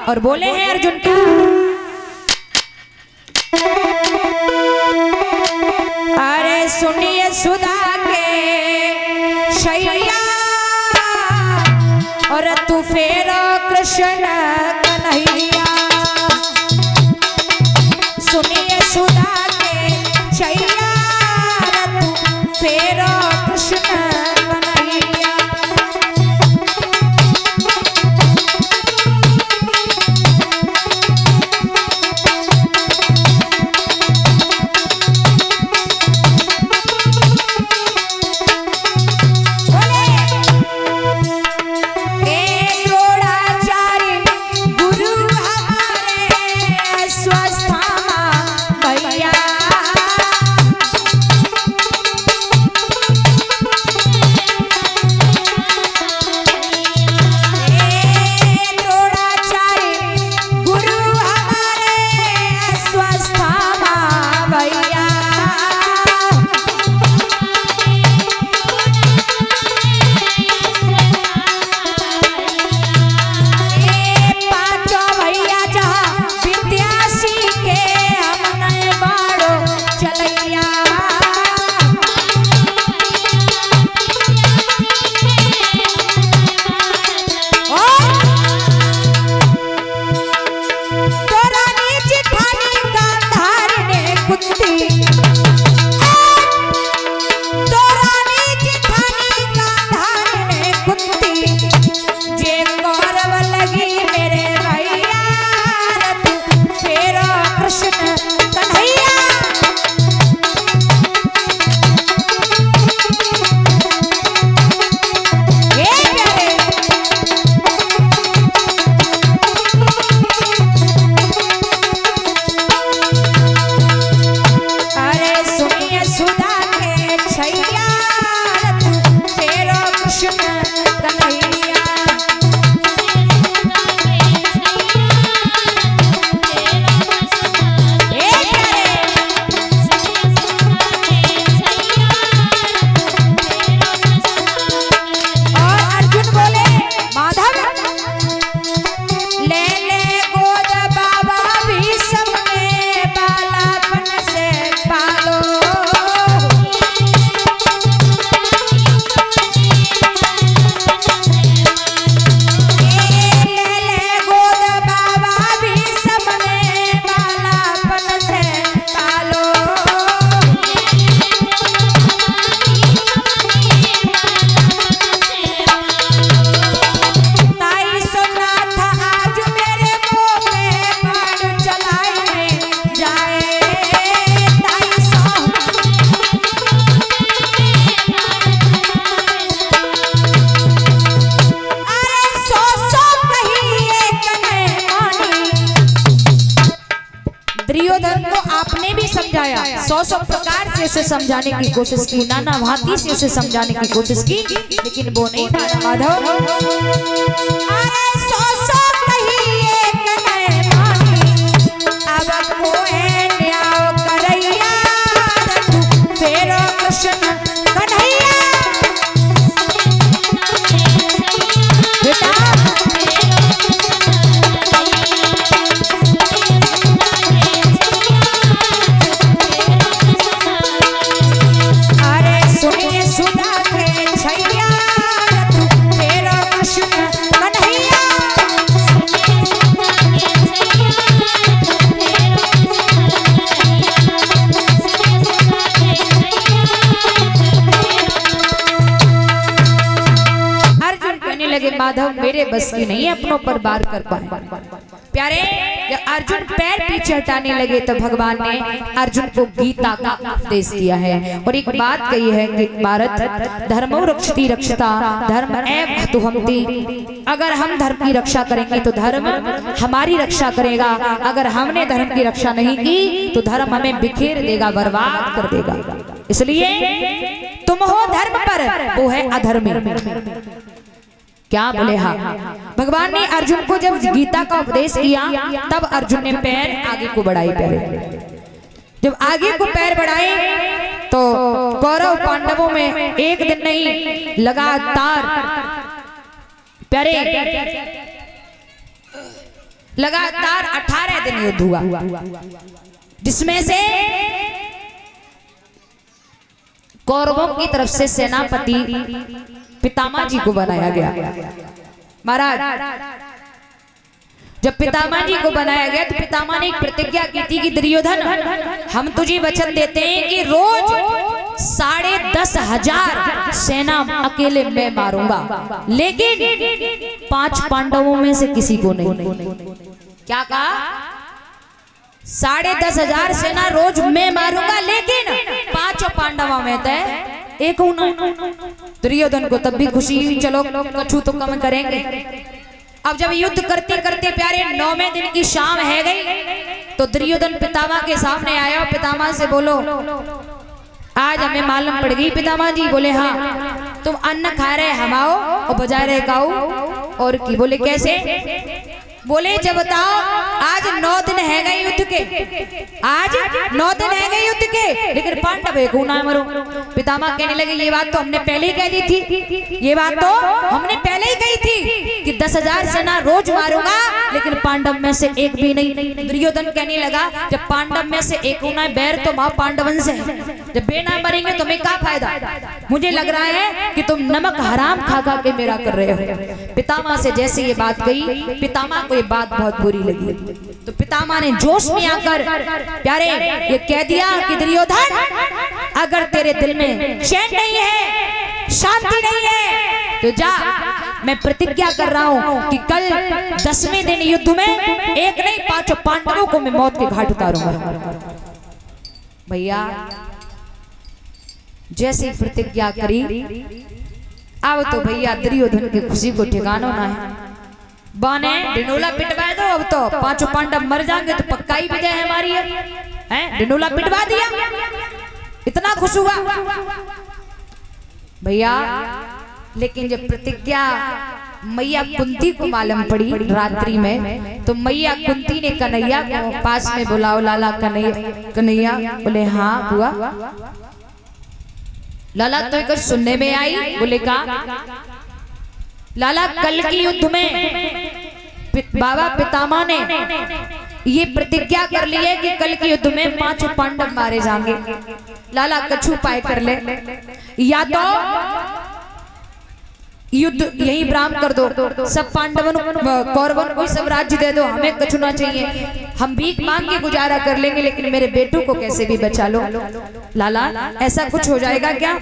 और बोले हैं अर्जुन क्या, अरे सुनिए सुधा के शैया और तू फेरो कृष्ण कन्हैया। सुनिए सुधा के शैया और तू फेरो कृष्ण कन्हैया। दुर्योधन को आपने भी समझाया, सौ प्रकार से उसे समझाने की कोशिश की, नाना भांति से उसे समझाने की कोशिश की, लेकिन वो नहीं माना। माधव अरे सौ कही एक नहीं मानी, अब को है न्याय करैया फेरो कृष्ण कन्हैया। बेटा माधव मेरे बस की नहीं है अपनों पर बार कर पाए। प्यारे जब अर्जुन पैर पीछे हटाने लगे तो भगवान ने अर्जुन को गीता का उपदेश दिया है और एक बात कही है कि भारत धर्मो रक्षति रक्षता धर्म एव हतुहमति। अगर हम धर्म की रक्षा करेंगे तो धर्म हमारी रक्षा करेगा, अगर हमने धर्म की रक्षा नहीं की तो धर्म हमें बिखेर देगा, बर्बाद कर देगा। इसलिए तुम हो धर्म पर, वो है अधर्मी। क्या बोले? हाँ, भगवान ने अर्जुन को जब गीता का उपदेश किया तब अर्जुन ने पैर आगे को बढ़ाई। पैर जब आगे को पैर बढ़ाए तो कौरव पांडवों में एक दिन नहीं लगातार प्यारे लगातार 18 दिन युद्ध हुआ, जिसमें से कौरवों की तरफ से सेनापति पितामह जी को बनाया गया। महाराज जब पितामह जी को बनाया गया तो पितामह ने एक प्रतिज्ञा की थी कि दुर्योधन, हम तुझे वचन देते हैं कि रोज 10,500 सेना अकेले मैं मारूंगा, लेकिन 5 पांडवों में से किसी को नहीं। क्या कहा? 10,500 सेना रोज मैं मारूंगा, लेकिन 5 पांडवों में तय एक हूं ना। दुर्योधन को तब भी खुशी हुई, चलो कछु तो कम करेंगे। अब जब युद्ध करते करते प्यारे 9वें दिन की शाम है गई, तो दुर्योधन पितामह के सामने आया। पितामह से बोलो, आज हमें मालूम पड़ गई। पितामह जी बोले, हाँ तुम अन्न खा रहे हम आओ और बजा रहे गाओ और की। बोले कैसे? बोले जब बताओ, आज 9 दिन है गए युद्ध के, आज 9 दिन है गए युद्ध के, लेकिन पांडव एक ना मरो। पितामह कहने लगे, ये बात तो हमने पहले ही कह दी थी, ये बात तो हमने पहले ही कही थी कि 10,000 सेना रोज मारूंगा, लेकिन पांडव में से एक भी नहीं। दुर्योधन कहने लगा, जब पांडव में से एक होना है, बैर तो मां पांडवन से है, जब बे ना मरेंगे तो मैं क्या फायदा? मुझे लग रहा है कि तुम नमक हराम खा खा के मेरा कर रहे हो। पितामह से जैसे ये बात गई, पितामह ये बात बहुत बुरी लगी, तो पितामह ने जोश में आकर प्यारे ये कह दिया कि दुर्योधन, अगर तेरे दिल में चैन नहीं है, शांति नहीं है, तो जा, मैं प्रतिज्ञा कर रहा हूं कि कल 10वें दिन युद्ध में एक नहीं 5 पांडवों को मैं मौत के घाट उतारूंगा। भैया जैसी प्रतिज्ञा करी, अब तो भैया दुर्योधन की खुशी को ठिकाना ना है। बाने डिनोला पिटवा दो, अब तो 5 पांडव मर जाएंगे तो पक्का ही विजय है हमारी है। डिनोला पिटवा दिया, इतना खुश हुआ भैया। लेकिन जब प्रतिज्ञा मैया कुंती को मालूम पड़ी रात्रि में, तो मैया कुंती ने कन्हैया को पास में बुलाओ, लाला कन्हैया। बोले हाँ बुआ। लाला तो एक सुनने में आई। बोले का लाला, कल की युद्ध में बाबा पितामह ने ये प्रतिज्ञा कर ली है कि कल के युद्ध में 5 पांडव मारे जाएंगे। लाला कछु उपाय कर ले, या तो युद्ध यही विराम कर दो, सब पांडवन कौरवन को सब राज्य दे दो, हमें कछु ना चाहिए, हम भीख मांग के गुजारा कर लेंगे, लेकिन मेरे बेटों को कैसे भी बचा लो। लाला ऐसा कुछ हो जाएगा क्या?